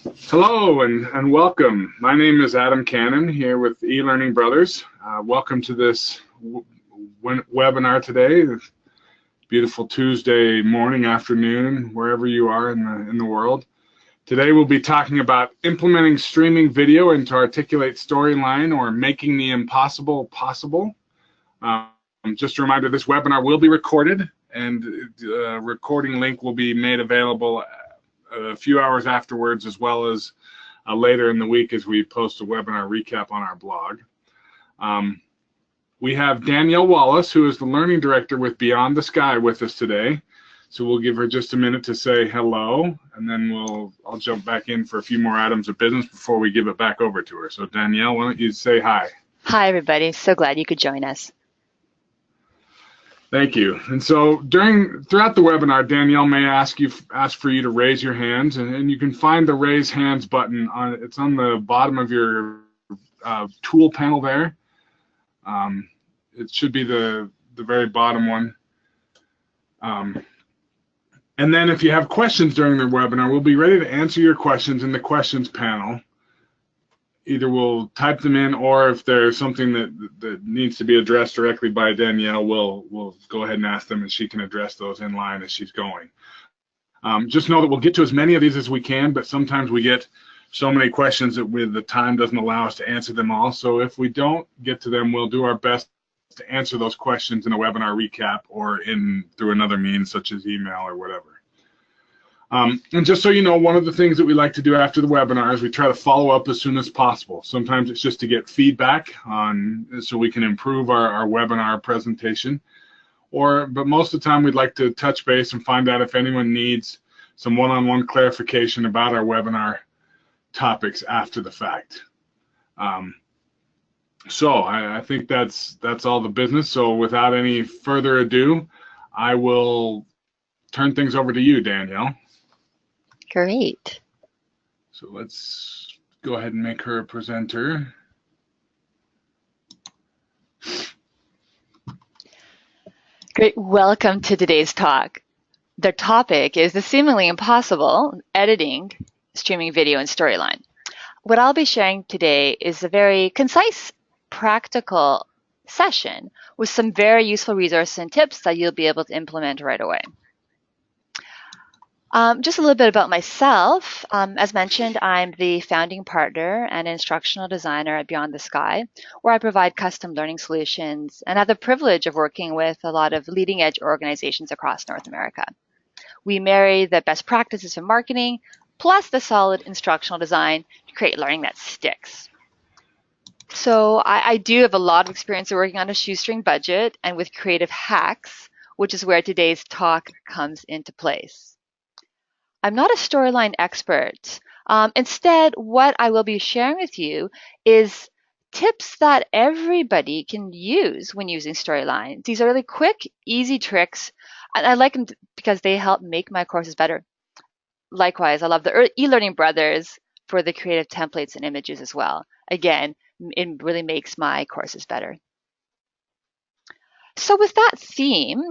Hello and welcome. My name is Adam Cannon here with eLearning Brothers. Welcome to this webinar today. Beautiful Tuesday morning, afternoon, wherever you are in the world. Today we'll be talking about implementing streaming video into Articulate Storyline, or making the impossible possible. Just a reminder, this webinar will be recorded, and the recording link will be made available a few hours afterwards, as well as later in the week as we post a webinar recap on our blog. We have Danielle Wallace, who is the Learning Director with Beyond the Sky, with us today. So we'll give her just a minute to say hello, and then I'll jump back in for a few more items of business before we give it back over to her. So Danielle, why don't you say hi? Hi, everybody. So glad you could join us. Thank you. And so throughout the webinar, Danielle may ask for you to raise your hands, and you can find the raise hands button it's on the bottom of your tool panel there. It should be the very bottom one. And then if you have questions during the webinar, we'll be ready to answer your questions in the questions panel. Either we'll type them in, or if there's something that needs to be addressed directly by Danielle, we'll go ahead and ask them, and she can address those in line as she's going. Just know that we'll get to as many of these as we can, but sometimes we get so many questions that the time doesn't allow us to answer them all. So if we don't get to them, we'll do our best to answer those questions in a webinar recap or through another means such as email or whatever. And just so you know, one of the things that we like to do after the webinar is we try to follow up as soon as possible. Sometimes it's just to get feedback so we can improve our webinar presentation. But most of the time we'd like to touch base and find out if anyone needs some one-on-one clarification about our webinar topics after the fact. So I think that's all the business. So without any further ado, I will turn things over to you, Danielle. Great. So let's go ahead and make her a presenter. Great. Welcome to today's talk. The topic is the seemingly impossible editing, streaming video, and storyline. What I'll be sharing today is a very concise, practical session with some very useful resources and tips that you'll be able to implement right away. Just a little bit about myself. As mentioned, I'm the founding partner and instructional designer at Beyond the Sky, where I provide custom learning solutions and have the privilege of working with a lot of leading edge organizations across North America. We marry the best practices in marketing plus the solid instructional design to create learning that sticks. So I do have a lot of experience working on a shoestring budget and with creative hacks, which is where today's talk comes into place. I'm not a storyline expert. Instead, what I will be sharing with you is tips that everybody can use when using storyline. These are really quick, easy tricks, and I like them because they help make my courses better. Likewise, I love the eLearning Brothers for the creative templates and images as well. Again, it really makes my courses better. So with that theme,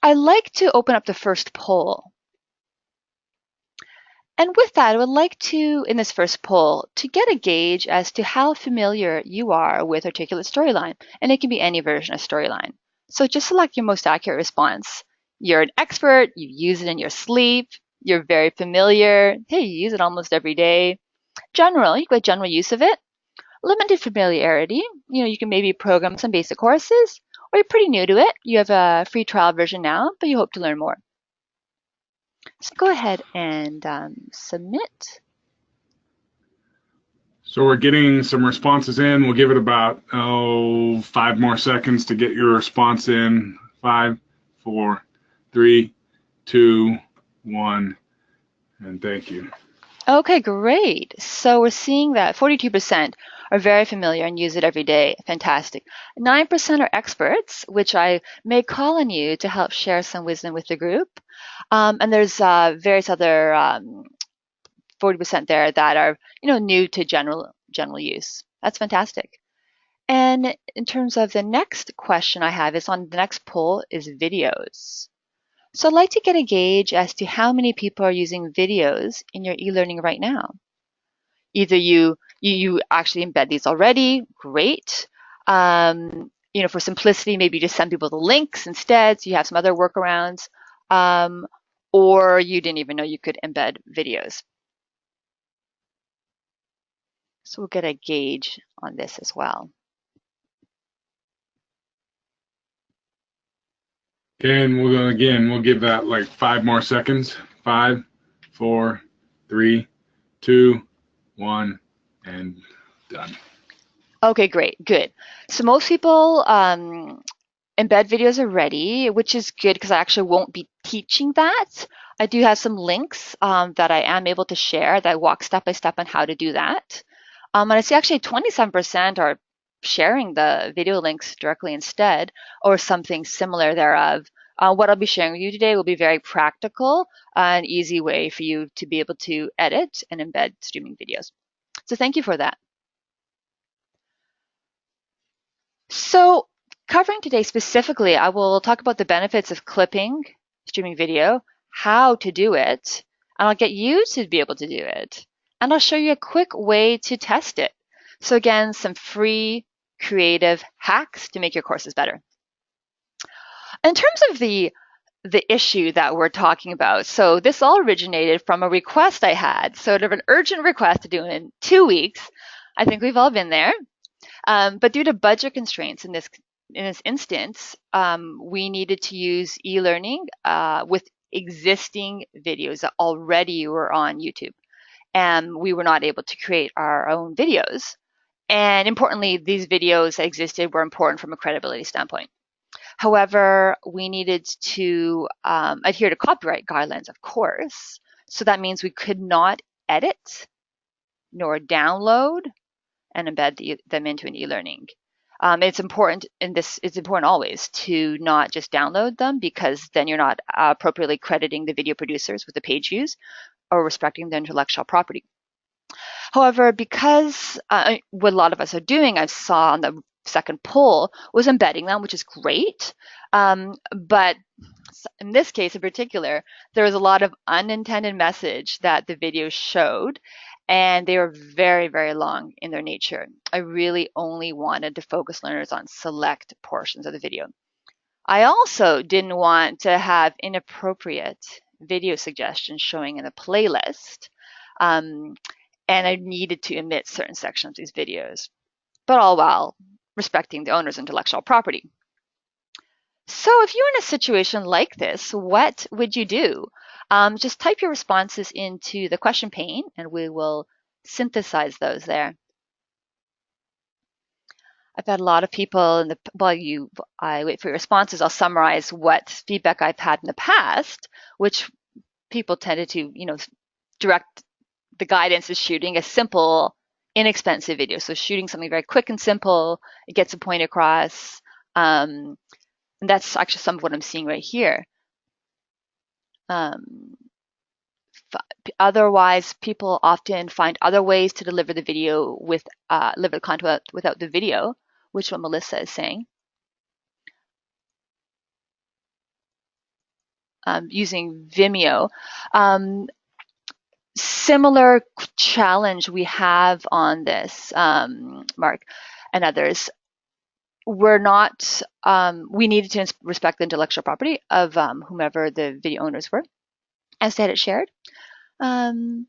I like to open up the first poll. And with that, I would like to, in this first poll, to get a gauge as to how familiar you are with Articulate Storyline. And it can be any version of Storyline. So just select your most accurate response. You're an expert, you use it in your sleep, you're very familiar, hey, you use it almost every day. General, you got general use of it. Limited familiarity, you can maybe program some basic courses, or you're pretty new to it. You have a free trial version now, but you hope to learn more. So go ahead and submit. So we're getting some responses in. We'll give it about 5 more seconds to get your response in. 5, 4, 3, 2, 1, and thank you. Okay, great. So we're seeing that 42% are very familiar and use it every day. Fantastic. 9% are experts, which I may call on you to help share some wisdom with the group. And there's various other 40% there that are new to general use. That's fantastic. And in terms of the next question I have is on the next poll is videos. So I'd like to get a gauge as to how many people are using videos in your e-learning right now. either you actually embed these already, great. For simplicity, maybe just send people the links instead, so you have some other workarounds. Or you didn't even know you could embed videos. So we'll get a gauge on this as well. Okay, and we'll give that like 5 more seconds. 5, 4, 3, 2, 1, and done. Okay, great, good. So most people embed videos already, which is good because I actually won't be teaching that. I do have some links that I am able to share that walk step by step on how to do that. And I see actually 27% are sharing the video links directly instead, or something similar thereof. What I'll be sharing with you today will be very practical, an easy way for you to be able to edit and embed streaming videos. So thank you for that. So covering today specifically, I will talk about the benefits of clipping streaming video, how to do it, and I'll get you to be able to do it. And I'll show you a quick way to test it. So again, some free creative hacks to make your courses better. In terms of the issue that we're talking about, so this all originated from a request I had, sort of an urgent request to do it in 2 weeks. I think we've all been there. But due to budget constraints in this instance, we needed to use e-learning with existing videos that already were on YouTube. And we were not able to create our own videos. And importantly, these videos that existed were important from a credibility standpoint. However, we needed to adhere to copyright guidelines, of course. So that means we could not edit nor download and embed them into an e-learning. It's important it's important always to not just download them, because then you're not appropriately crediting the video producers with the page views or respecting their intellectual property. However, because what a lot of us are doing, I saw on the second poll, was embedding them, which is great. But in this case in particular, there was a lot of unintended message that the videos showed, and they were very, very long in their nature. I really only wanted to focus learners on select portions of the video. I also didn't want to have inappropriate video suggestions showing in the playlist, and I needed to omit certain sections of these videos, but all while respecting the owner's intellectual property. So if you're in a situation like this, what would you do? Just type your responses into the question pane and we will synthesize those there. I've had a lot of people while I wait for your responses, I'll summarize what feedback I've had in the past, which people tended to, direct the guidance is shooting a simple, inexpensive video. So shooting something very quick and simple, it gets a point across. And that's actually some of what I'm seeing right here. Otherwise, people often find other ways to deliver the video deliver the content without the video, which is what Melissa is saying. Using Vimeo. Similar challenge we have on this, Mark and others. We're not, we needed to respect the intellectual property of whomever the video owners were, as they had it shared. And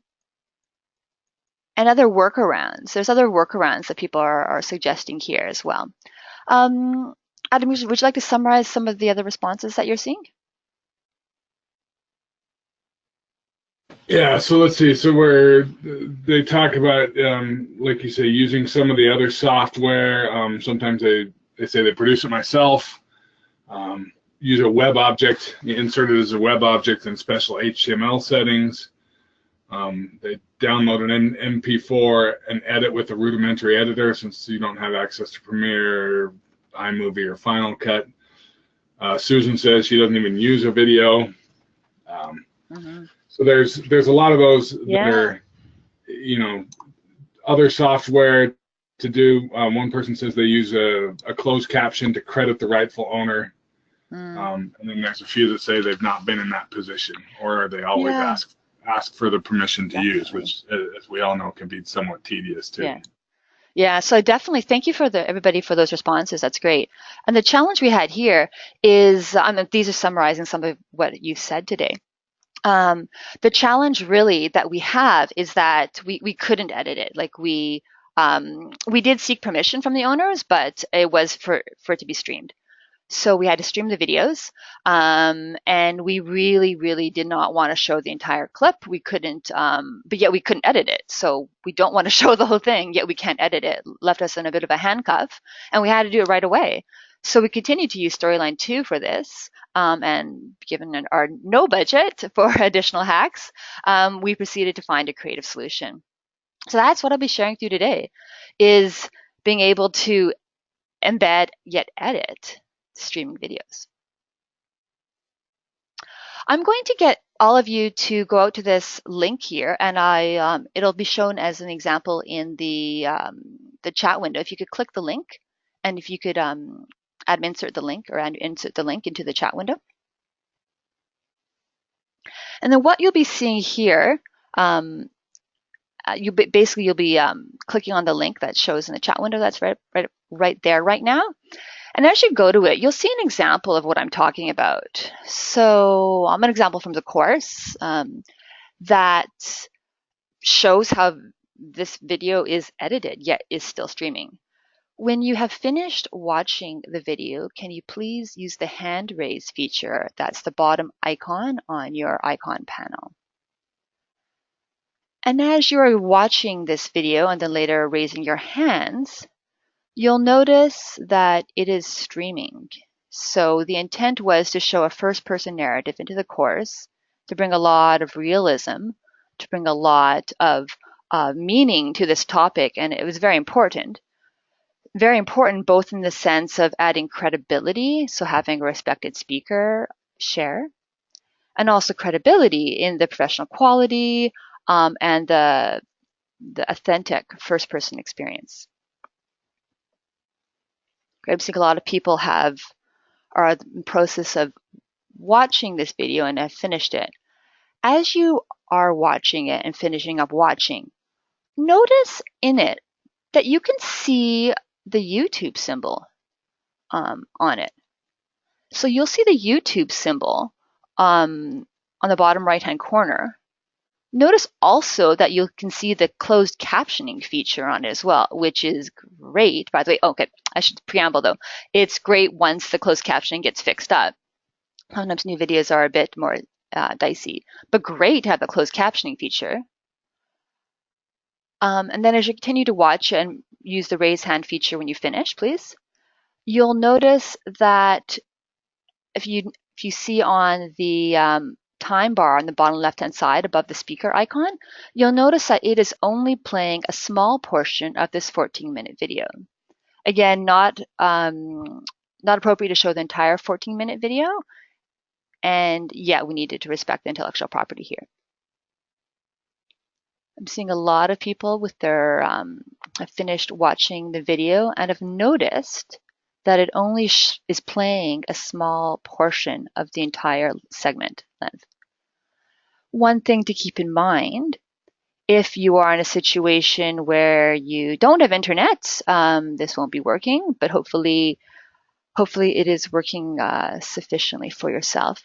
other workarounds. There's other workarounds that people are suggesting here as well. Adam, would you like to summarize some of the other responses that you're seeing? Yeah, so let's see. So they talk about, like you say, using some of the other software. Sometimes they say they produce it myself. Use a web object, insert it as a web object in special HTML settings. They download an MP4 and edit with a rudimentary editor, since you don't have access to Premiere, iMovie, or Final Cut. Susan says she doesn't even use a video. So there's a lot of those that are, other software to do. One person says they use a closed caption to credit the rightful owner. And then there's a few that say they've not been in that position, or they always ask for the permission to Definitely. use, which, as we all know, can be somewhat tedious too. Yeah. Yeah, so definitely thank you for everybody for those responses. That's great. And the challenge we had here is, these are summarizing some of what you said today. The challenge really that we have is that we couldn't edit it. Like we did seek permission from the owners, but it was for it to be streamed. So we had to stream the videos, and we really, really did not want to show the entire clip. We couldn't, but yet we couldn't edit it. So we don't want to show the whole thing, yet we can't edit it. Left us in a bit of a handcuff, and we had to do it right away. So we continued to use Storyline 2 for this, and given our no budget for additional hacks, we proceeded to find a creative solution. So that's what I'll be sharing with you today, is being able to embed yet edit streaming videos. I'm going to get all of you to go out to this link here, and it'll be shown as an example in the chat window. If you could click the link, and if you could insert the link into the chat window. And then what you'll be seeing here, you'll be clicking on the link that shows in the chat window. That's right there right now. And as you go to it, you'll see an example of what I'm talking about. So an example from the course that shows how this video is edited, yet is still streaming. When you have finished watching the video, can you please use the hand raise feature? That's the bottom icon on your icon panel. And as you're watching this video and then later raising your hands, you'll notice that it is streaming. So the intent was to show a first-person narrative into the course, to bring a lot of realism, to bring a lot of meaning to this topic, and it was very important. Very important both in the sense of adding credibility, so having a respected speaker share, and also credibility in the professional quality and the authentic first-person experience. I think a lot of people are in the process of watching this video and have finished it. As you are watching it and finishing up watching, notice in it that you can see the YouTube symbol on it. So you'll see the YouTube symbol on the bottom right-hand corner. Notice also that you can see the closed captioning feature on it as well, which is great. By the way, okay, I should preamble though. It's great once the closed captioning gets fixed up. Sometimes new videos are a bit more dicey, but great to have the closed captioning feature. And then as you continue to watch and use the raise hand feature when you finish, please, you'll notice that if you see on the time bar on the bottom left-hand side above the speaker icon, you'll notice that it is only playing a small portion of this 14-minute video. Again, not appropriate to show the entire 14-minute video, and yet we needed to respect the intellectual property here. I'm seeing a lot of people with their have finished watching the video and have noticed that it only is playing a small portion of the entire segment length. One thing to keep in mind, if you are in a situation where you don't have internet, this won't be working, but hopefully it is working sufficiently for yourself.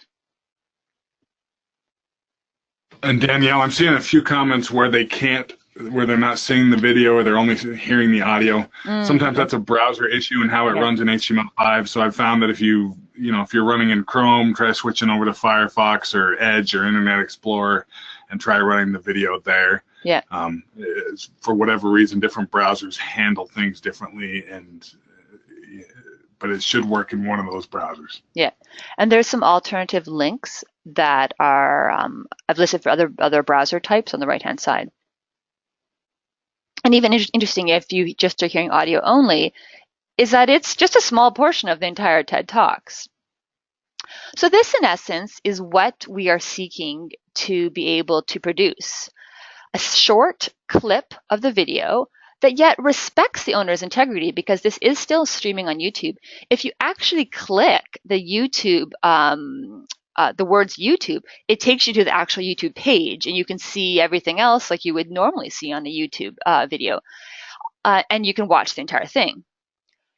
And Danielle, I'm seeing a few comments where they're not seeing the video or they're only hearing the audio. Sometimes that's a browser issue and how it runs in HTML5. So I've found that if you're running in Chrome, try switching over to Firefox or Edge or Internet Explorer and try running the video there. Yeah. For whatever reason, different browsers handle things differently, but it should work in one of those browsers. Yeah. And there's some alternative links that are I've listed for other browser types on the right-hand side. And even interesting, if you just are hearing audio only, is that it's just a small portion of the entire TED Talks. So this, in essence, is what we are seeking to be able to produce. A short clip of the video that yet respects the owner's integrity, because this is still streaming on YouTube. If you actually click the YouTube the words YouTube, it takes you to the actual YouTube page, and you can see everything else like you would normally see on a YouTube video, and you can watch the entire thing.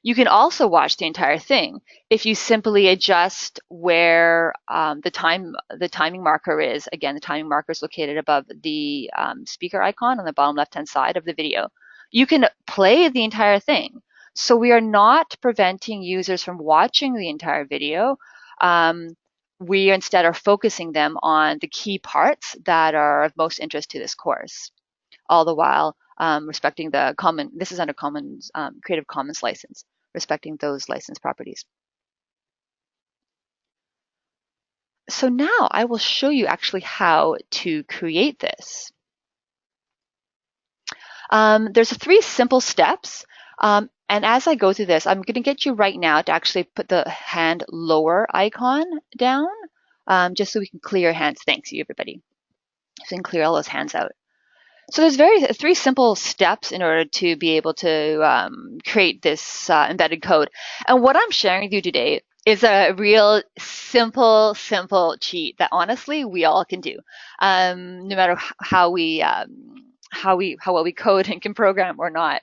You can also watch the entire thing if you simply adjust where the timing marker is. Again, the timing marker is located above the speaker icon on the bottom left-hand side of the video. You can play the entire thing. So we are not preventing users from watching the entire video. We instead are focusing them on the key parts that are of most interest to this course, all the while respecting the common, this is under Commons, Creative Commons license, respecting those license properties. So now I will show you actually how to create this. There's 3 simple steps. And as I go through this, I'm going to get you right now to actually put the hand lower icon down, just so we can clear hands. Thanks you, everybody. So we can clear all those hands out. So there's 3 simple steps in order to be able to create this embedded code. And what I'm sharing with you today is a real simple cheat that honestly we all can do, no matter how well we code and can program or not.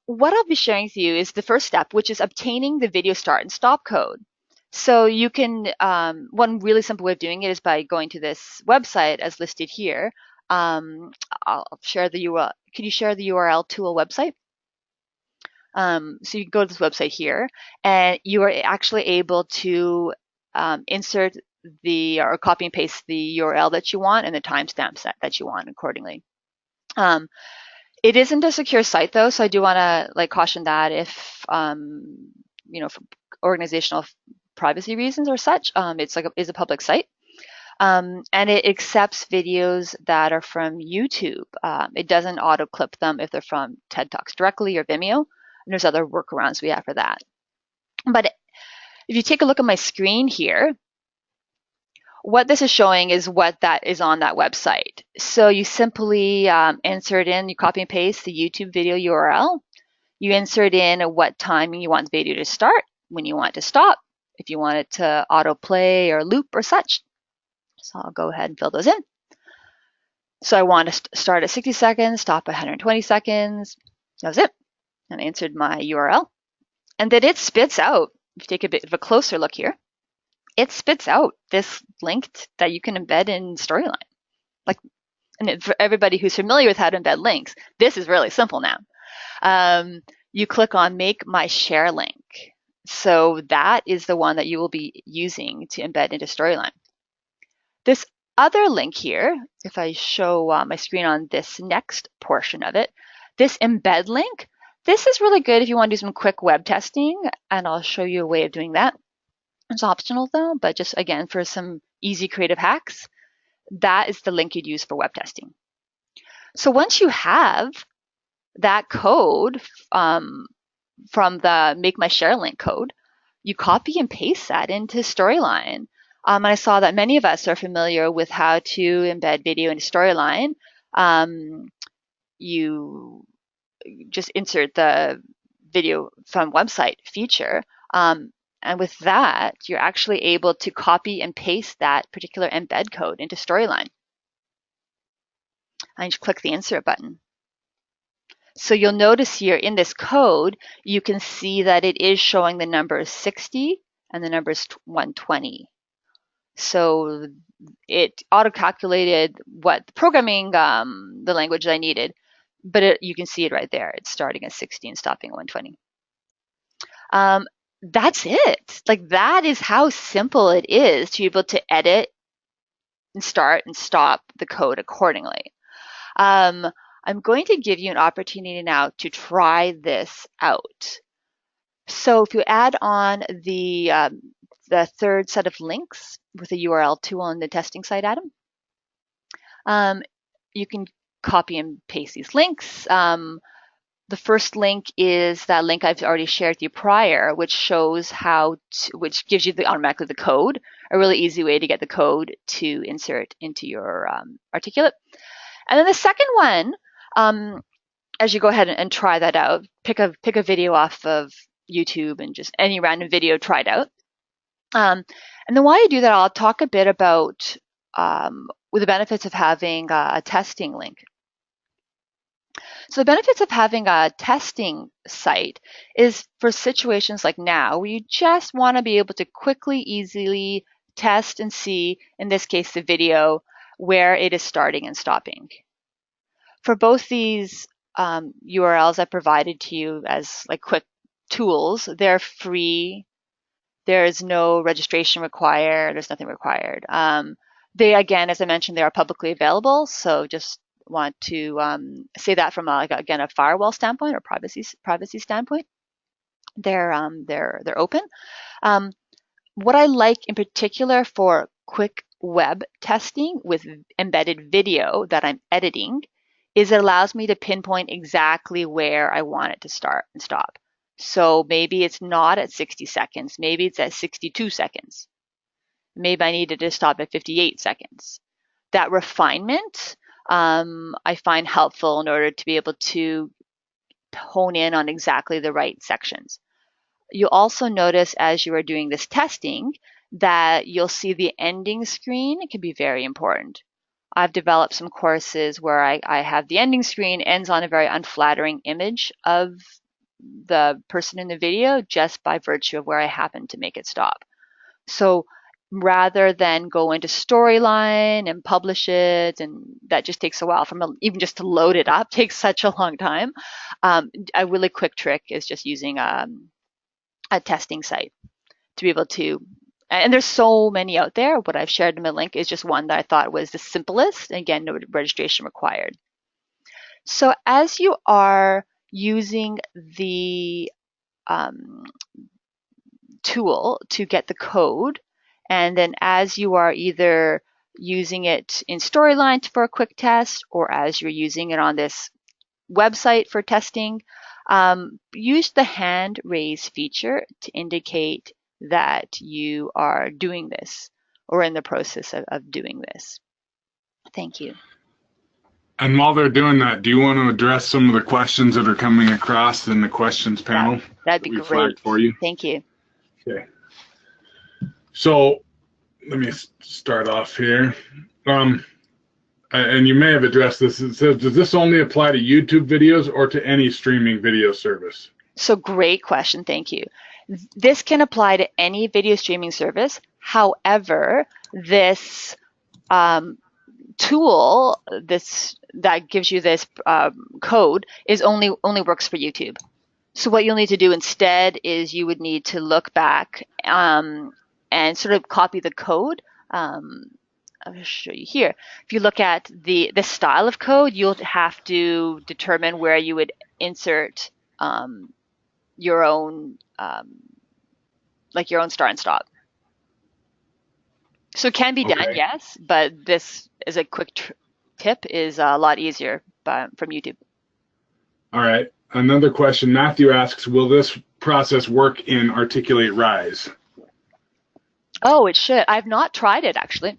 What I'll be sharing with you is the first step, which is obtaining the video start and stop code. So you can, one really simple way of doing it is by going to this website as listed here. I'll share the URL. Can you share the URL to a website? So you can go to this website here, and you are actually able to insert or copy and paste the URL that you want and the timestamps that you want accordingly. It isn't a secure site though, so I do want to caution that if for organizational privacy reasons or such, it's is a public site. And it accepts videos that are from YouTube. It doesn't auto clip them if they're from TED Talks directly or Vimeo. And there's other workarounds we have for that. But if you take a look at my screen here, what this is showing is what that is on that website. So you simply insert in, you copy and paste the YouTube video URL. You insert in what timing you want the video to start, when you want it to stop, if you want it to autoplay or loop or such. So I'll go ahead and fill those in. So I want to start at 60 seconds, stop at 120 seconds. That was it. And I entered my URL. And then it spits out, if you take a bit of a closer look here, it spits out this link that you can embed in Storyline. And for everybody who's familiar with how to embed links, this is really simple now. You click on Make My Share link. So that is the one that you will be using to embed into Storyline. This other link here, if I show my screen on this next portion of it, this embed link, this is really good if you want to do some quick web testing, and I'll show you a way of doing that. It's optional though, but just again, for some easy creative hacks, that is the link you'd use for web testing. So once you have that code from the Make My Share link code, you copy and paste that into Storyline. And I saw that many of us are familiar with how to embed video into Storyline. You just insert the video from website feature. And with that, you're actually able to copy and paste that particular embed code into Storyline. I just click the insert button. So you'll notice here in this code, you can see that it is showing the number 60 and the number is 120. So it auto-calculated what programming, the language I needed, but you can see it right there. It's starting at 60 and stopping at 120. That's it. That is how simple it is to be able to edit and start and stop the code accordingly. I'm going to give you an opportunity now to try this out. So if you add on the third set of links with a URL tool on the testing site, Adam, you can copy and paste these links. The first link is that link I've already shared with you prior, which shows which gives you automatically the code, a really easy way to get the code to insert into your articulate. And then the second one, as you go ahead and try that out, pick a video off of YouTube and just any random video, try it out. And then while you do that, I'll talk a bit about with the benefits of having a testing link. So the benefits of having a testing site is for situations like now where you just want to be able to quickly, easily test and see, in this case, the video, where it is starting and stopping. For both these URLs I provided to you as like quick tools, they're free. There's no registration required. There's nothing required. They, again, as I mentioned, they are publicly available. So just want to say that from again a firewall standpoint or privacy standpoint. They're open. What I like in particular for quick web testing with embedded video that I'm editing is it allows me to pinpoint exactly where I want it to start and stop. So maybe it's not at 60 seconds. Maybe it's at 62 seconds. Maybe I needed to stop at 58 seconds. That refinement I find helpful in order to be able to hone in on exactly the right sections. You'll also notice as you are doing this testing that you'll see the ending screen. It can be very important. I've developed some courses where I have the ending screen ends on a very unflattering image of the person in the video just by virtue of where I happen to make it stop. So rather than go into storyline and publish it, and that just takes a while even just to load it up takes such a long time. A really quick trick is just using a testing site to be able to, and there's so many out there. What I've shared in my link is just one that I thought was the simplest. Again, no registration required. So as you are using the tool to get the code, and then as you are either using it in Storyline for a quick test, or as you're using it on this website for testing, use the hand raise feature to indicate that you are doing this or in the process of doing this. Thank you. And while they're doing that, do you want to address some of the questions that are coming across in the questions panel? That'd be great. For you? Thank you. Okay. So let me start off here. And you may have addressed this. It says, does this only apply to YouTube videos or to any streaming video service? So great question. Thank you. This can apply to any video streaming service. However, this tool, that gives you this code, is only works for YouTube. So what you'll need to do instead is you would need to look back and sort of copy the code. I'll show you here. If you look at the style of code, you'll have to determine where you would insert your own like your own start and stop. So it can be done, yes, but this is a quick tip is a lot easier from YouTube. All right. Another question. Matthew asks, will this process work in Articulate Rise? Oh, it should. I've not tried it actually,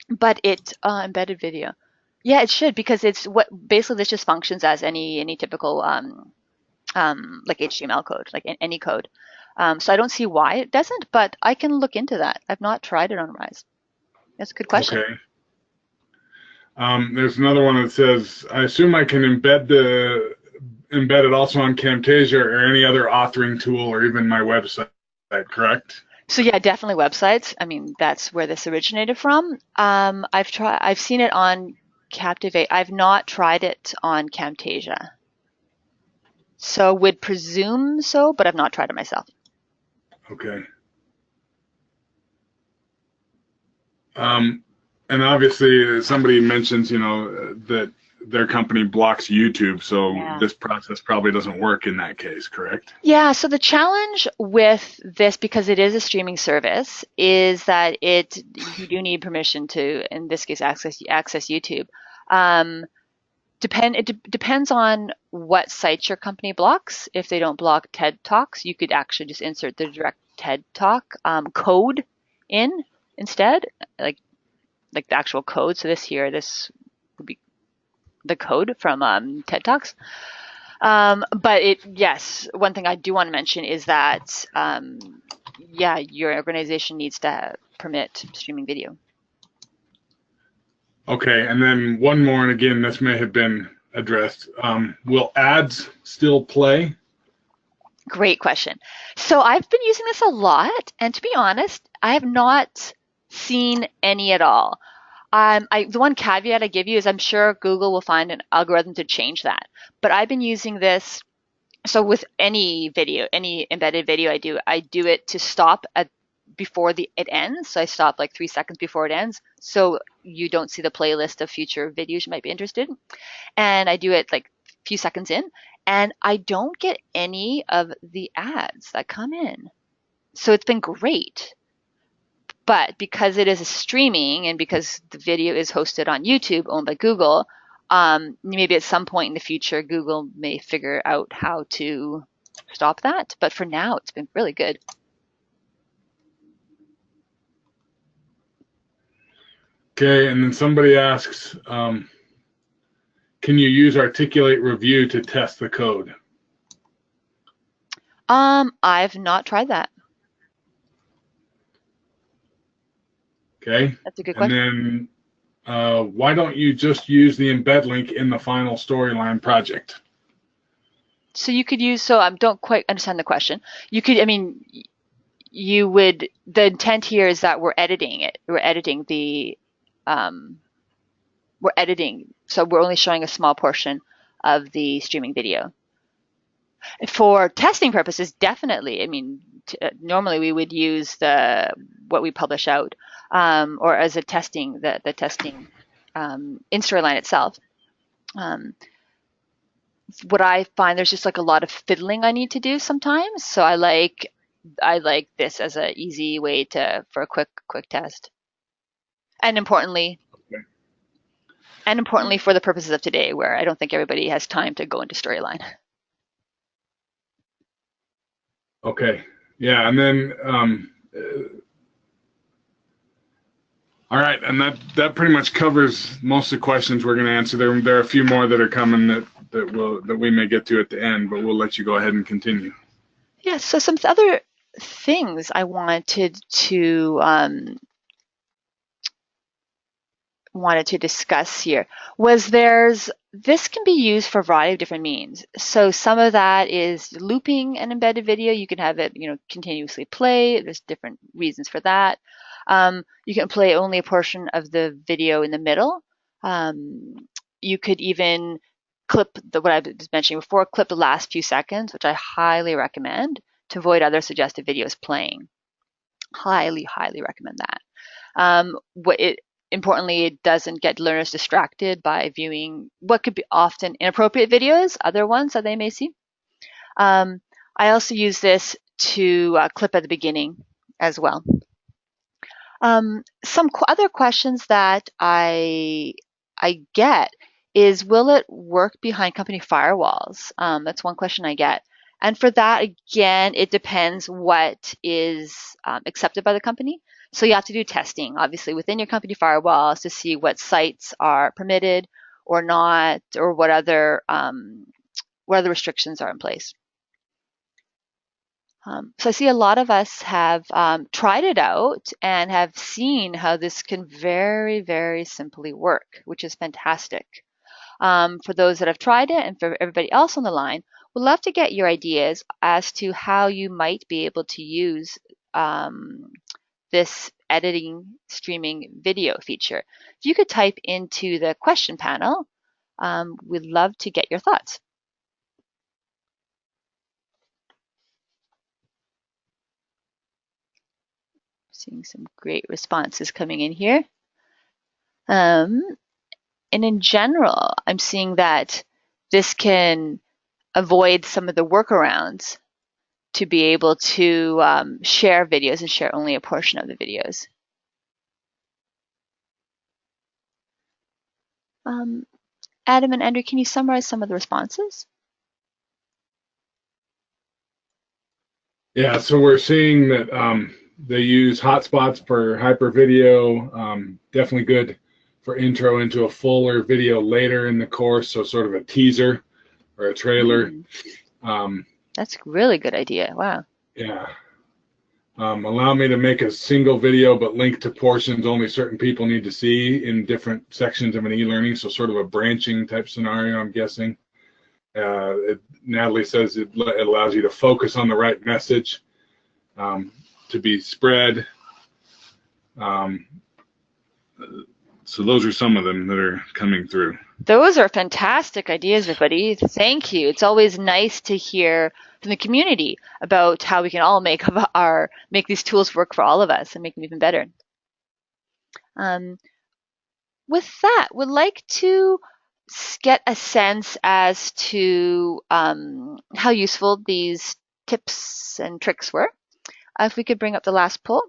but it embedded video. Yeah, it should, because it's what basically this just functions as any typical like HTML code, like any code. So I don't see why it doesn't, but I can look into that. I've not tried it on Rise. That's a good question. Okay. There's another one that says, I assume I can embed it also on Camtasia or any other authoring tool or even my website, correct? So yeah, definitely websites. I mean, that's where this originated from. I've seen it on Captivate. I've not tried it on Camtasia. So would presume so, but I've not tried it myself. Okay. And obviously somebody mentions, that their company blocks YouTube, so this process probably doesn't work in that case, correct? Yeah, so the challenge with this, because it is a streaming service, is that you do need permission to, in this case, access YouTube. It depends on what sites your company blocks. If they don't block TED Talks, you could actually just insert the direct TED Talk code in instead, like the actual code. So this would be the code from TED Talks. But yes, one thing I do want to mention is that yeah, your organization needs to permit streaming video. Okay, and then one more, and again, this may have been addressed. Will ads still play? Great question. So I've been using this a lot, and to be honest, I have not seen any at all. The one caveat I give you is I'm sure Google will find an algorithm to change that. But I've been using this. So with any video, any embedded video I do it to stop at before it ends. So I stop like 3 seconds before it ends, so you don't see the playlist of future videos you might be interested in. And I do it like a few seconds in, and I don't get any of the ads that come in. So it's been great. But because it is a streaming and because the video is hosted on YouTube, owned by Google, maybe at some point in the future, Google may figure out how to stop that. But for now, it's been really good. Okay, and then somebody asks, can you use Articulate Review to test the code? I've not tried that. Okay. That's a good question. And then why don't you just use the embed link in the final storyline project? So you could use, so I don't quite understand the question. You could, I mean, you would, the intent here is that we're editing it. We're editing so we're only showing a small portion of the streaming video. For testing purposes, definitely. I mean, normally we would use what we publish out, or as a testing, the testing in Storyline itself. What I find, there's just like a lot of fiddling I need to do sometimes. So I like this as an easy way for a quick test. And importantly, for the purposes of today, where I don't think everybody has time to go into Storyline. Okay. Yeah, and then all right, and that pretty much covers most of the questions we're going to answer. There are a few more that are coming that we may get to at the end, but we'll let you go ahead and continue. Yeah. So some other things I wanted to discuss here was this can be used for a variety of different means. So some of that is looping an embedded video. You can have it, continuously play. There's different reasons for that. You can play only a portion of the video in the middle. You could even clip what I was mentioning before, clip the last few seconds, which I highly recommend to avoid other suggested videos playing. Highly, highly recommend that. Importantly, it doesn't get learners distracted by viewing what could be often inappropriate videos, other ones that they may see. I also use this to clip at the beginning as well. Some other questions that I get is, will it work behind company firewalls? That's one question I get. And for that, again, it depends what is accepted by the company. So you have to do testing, obviously, within your company firewalls to see what sites are permitted or not, or what other restrictions are in place. So I see a lot of us have tried it out and have seen how this can very, very simply work, which is fantastic. For those that have tried it and for everybody else on the line, we'd love to get your ideas as to how you might be able to use this editing streaming video feature. If you could type into the question panel, we'd love to get your thoughts. Seeing some great responses coming in here. And in general, I'm seeing that this can avoid some of the workarounds to be able to share videos and share only a portion of the videos. Adam and Andrew, can you summarize some of the responses? Yeah, so we're seeing that they use hotspots for hyper video, definitely good for intro into a fuller video later in the course, so sort of a teaser or a trailer. That's a really good idea. Wow. Yeah. Allow me to make a single video but link to portions only certain people need to see in different sections of an e-learning, so sort of a branching type scenario, I'm guessing. Natalie says it allows you to focus on the right message to be spread. So those are some of them that are coming through. Those are fantastic ideas, everybody. Thank you. It's always nice to hear from the community about how we can all make these tools work for all of us and make them even better. With that, would like to get a sense as to how useful these tips and tricks were. If we could bring up the last poll.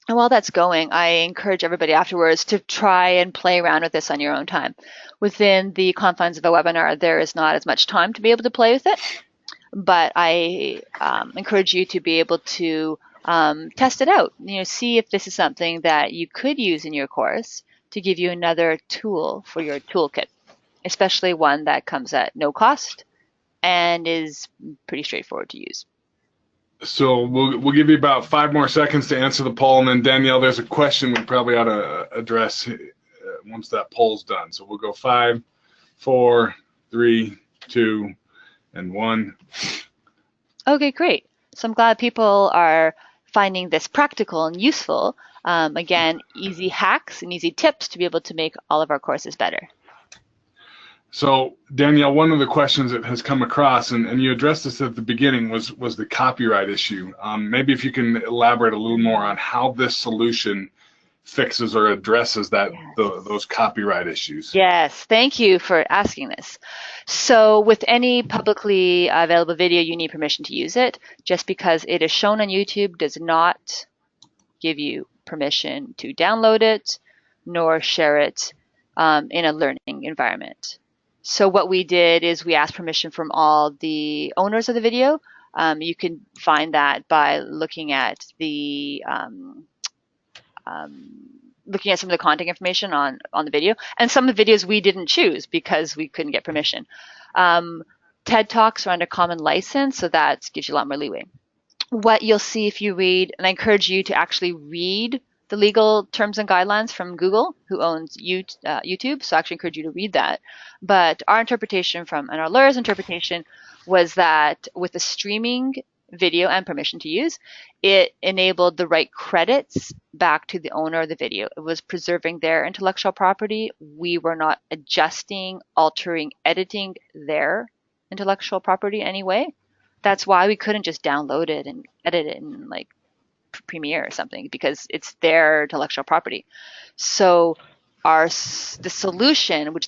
And while that's going, I encourage everybody afterwards to try and play around with this on your own time. Within the confines of a webinar, there is not as much time to be able to play with it, but I encourage you to be able to test it out. See if this is something that you could use in your course to give you another tool for your toolkit, especially one that comes at no cost and is pretty straightforward to use. So we'll give you about 5 more seconds to answer the poll, and then Danielle, there's a question we probably ought to address once that poll's done. So we'll go 5, 4, 3, 2, and 1. Okay, great. So I'm glad people are finding this practical and useful. Again, easy hacks and easy tips to be able to make all of our courses better. So Danielle, one of the questions that has come across, and you addressed this at the beginning, was the copyright issue. Maybe if you can elaborate a little more on how this solution fixes or addresses that those copyright issues. Yes, thank you for asking this. So with any publicly available video, you need permission to use it. Just because it is shown on YouTube does not give you permission to download it nor share it in a learning environment. So what we did is we asked permission from all the owners of the video. You can find that by looking at the looking at some of the content information on the video. And some of the videos we didn't choose because we couldn't get permission. TED Talks are under common license, so that gives you a lot more leeway. What you'll see if you read, and I encourage you to actually read the legal terms and guidelines from Google, who owns YouTube, so I actually encourage you to read that. But our interpretation and our lawyer's interpretation was that with the streaming video and permission to use, it enabled the right credits back to the owner of the video. It was preserving their intellectual property. We were not adjusting, altering, editing their intellectual property anyway. That's why we couldn't just download it and edit it in like Premiere or something, because it's their intellectual property. So the solution, which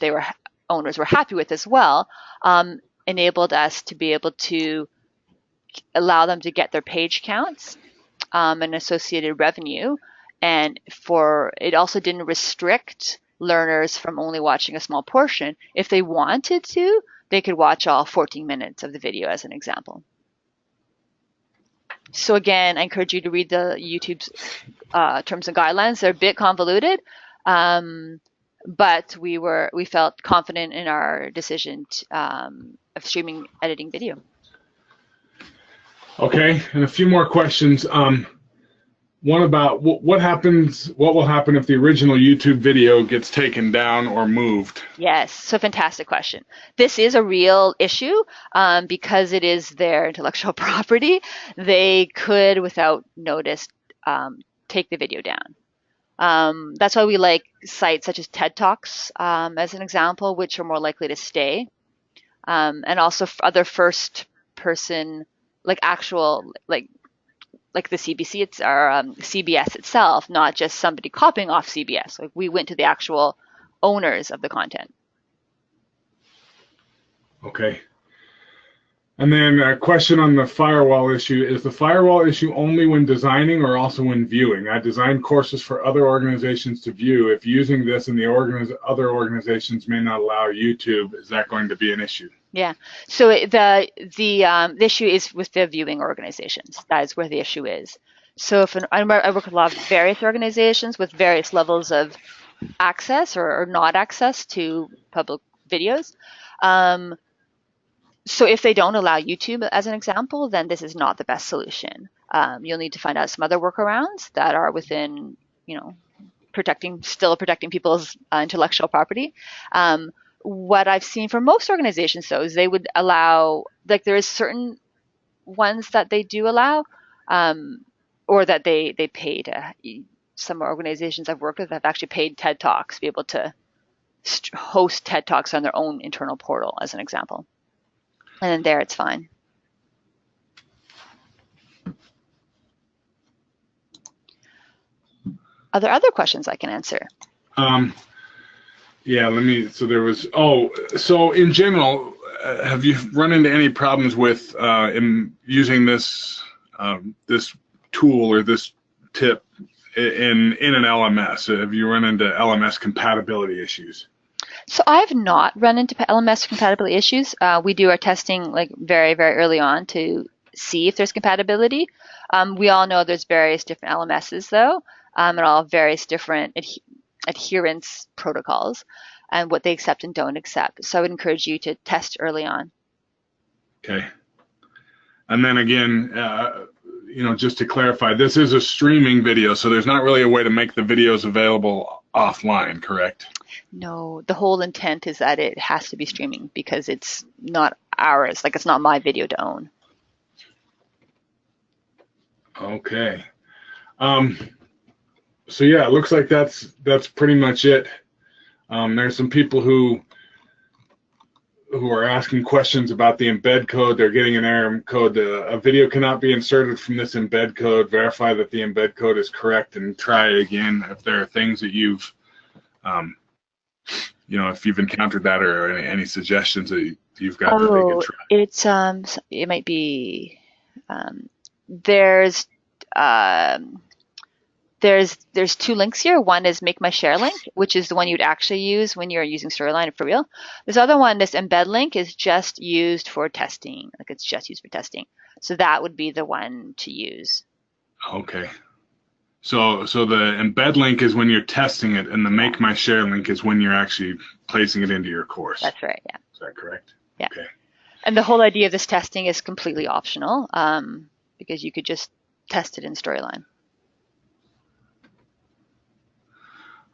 owners were happy with as well, enabled us to be able to allow them to get their page counts and associated revenue. And it also didn't restrict learners from only watching a small portion. If they wanted to, they could watch all 14 minutes of the video as an example. So again, I encourage you to read the YouTube's terms and guidelines. They're a bit convoluted, but we felt confident in our decision of streaming editing video. Okay, and a few more questions. One about what will happen if the original YouTube video gets taken down or moved? Yes, so fantastic question. This is a real issue because it is their intellectual property. They could, without notice, take the video down. That's why we like sites such as TED Talks as an example, which are more likely to stay. And also other first person, like actual, like the CBS itself, not just somebody copying off CBS. Like we went to the actual owners of the content. Okay. And then a question on the firewall issue. Is the firewall issue only when designing or also when viewing? I design courses for other organizations to view. If using this and the other organizations may not allow YouTube, is that going to be an issue? Yeah. So the issue is with the viewing organizations. That is where the issue is. So I work with a lot of various organizations with various levels of access or not access to public videos. So if they don't allow YouTube as an example, then this is not the best solution. You'll need to find out some other workarounds that are within, still protecting people's intellectual property. What I've seen from most organizations, though, is they would allow, like, there is certain ones that they do allow, or that they pay to. Some organizations I've worked with have actually paid TED Talks to be able to host TED Talks on their own internal portal, as an example. And then there, it's fine. Are there other questions I can answer? Yeah, so in general, have you run into any problems with in using this this tool or this tip in an LMS? Have you run into LMS compatibility issues? So I've not run into LMS compatibility issues. We do our testing like very, very early on to see if there's compatibility. We all know there's various different LMSs though, and all various different adherence protocols and what they accept and don't accept. So I would encourage you to test early on. Okay. And then again, just to clarify, this is a streaming video, so there's not really a way to make the videos available offline, correct? No, the whole intent is that it has to be streaming because it's not ours, like it's not my video to own. Okay. So yeah, it looks like that's pretty much it. There's some people who are asking questions about the embed code. They're getting an error code. A video cannot be inserted from this embed code. Verify that the embed code is correct and try again. If there are things that you've if you've encountered that or any suggestions that you've got that they could try. It might be there's two links here. One is Make My Share link, which is the one you'd actually use when you're using Storyline for real. This other one, this embed link, is just used for testing. Like it's just used for testing. So that would be the one to use. Okay. So the embed link is when you're testing it, and the Make My Share link is when you're actually placing it into your course. That's right, yeah. Is that correct? Yeah. Okay. And the whole idea of this testing is completely optional because you could just test it in Storyline.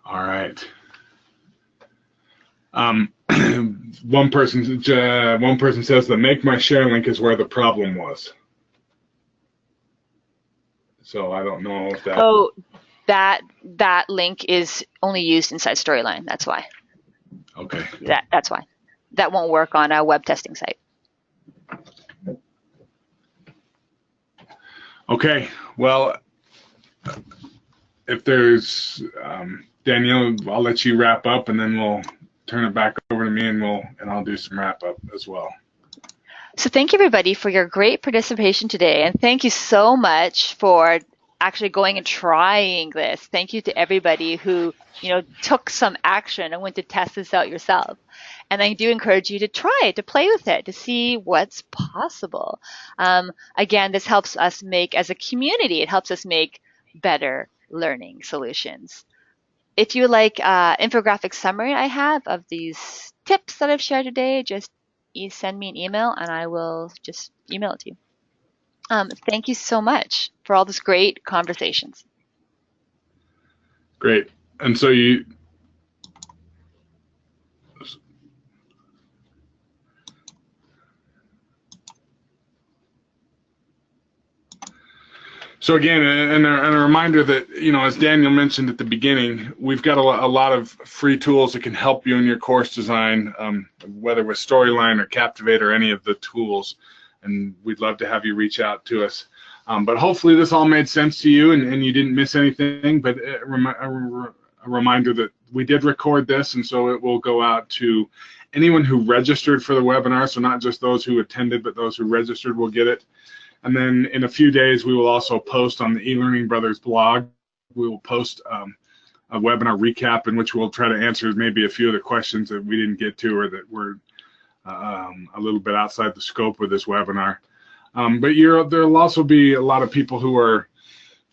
All right. One person says the Make My Share link is where the problem was. So I don't know if that. Oh, that link is only used inside Storyline. That's why. Okay. That's why. That won't work on a web testing site. Okay. Well, if there's Danielle, I'll let you wrap up, and then we'll turn it back over to me, and I'll do some wrap up as well. So thank you, everybody, for your great participation today, and thank you so much for actually going and trying this. Thank you to everybody who took some action and went to test this out yourself. And I do encourage you to try it, to play with it, to see what's possible. Again, this helps us as a community, it helps us make better learning solutions. If you like infographic summary I have of these tips that I've shared today, just send me an email and I will just email it to you. Thank you so much for all this great conversations. Great. And so So again, and a reminder that, as Daniel mentioned at the beginning, we've got a lot of free tools that can help you in your course design, whether with Storyline or Captivate or any of the tools. And we'd love to have you reach out to us. But hopefully this all made sense to you and you didn't miss anything. But a reminder that we did record this, and so it will go out to anyone who registered for the webinar. So not just those who attended, but those who registered will get it. And then in a few days, we will also post on the eLearning Brothers blog. We will post a webinar recap in which we'll try to answer maybe a few of the questions that we didn't get to or that were a little bit outside the scope of this webinar. But there'll also be a lot of people who are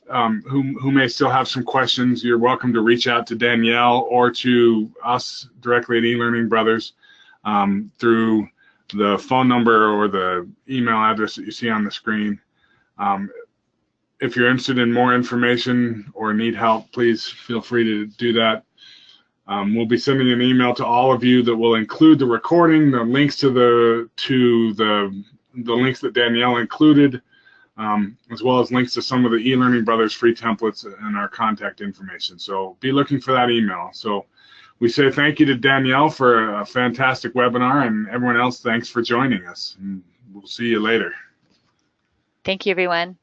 who may still have some questions, you're welcome to reach out to Danielle or to us directly at eLearning Brothers through the phone number or the email address that you see on the screen. If you're interested in more information or need help, please feel free to do that. We'll be sending an email to all of you that will include the recording, the links to the links that Danielle included, as well as links to some of the eLearning Brothers free templates and our contact information. So be looking for that email. So we say thank you to Danielle for a fantastic webinar, and everyone else, thanks for joining us. And we'll see you later. Thank you, everyone.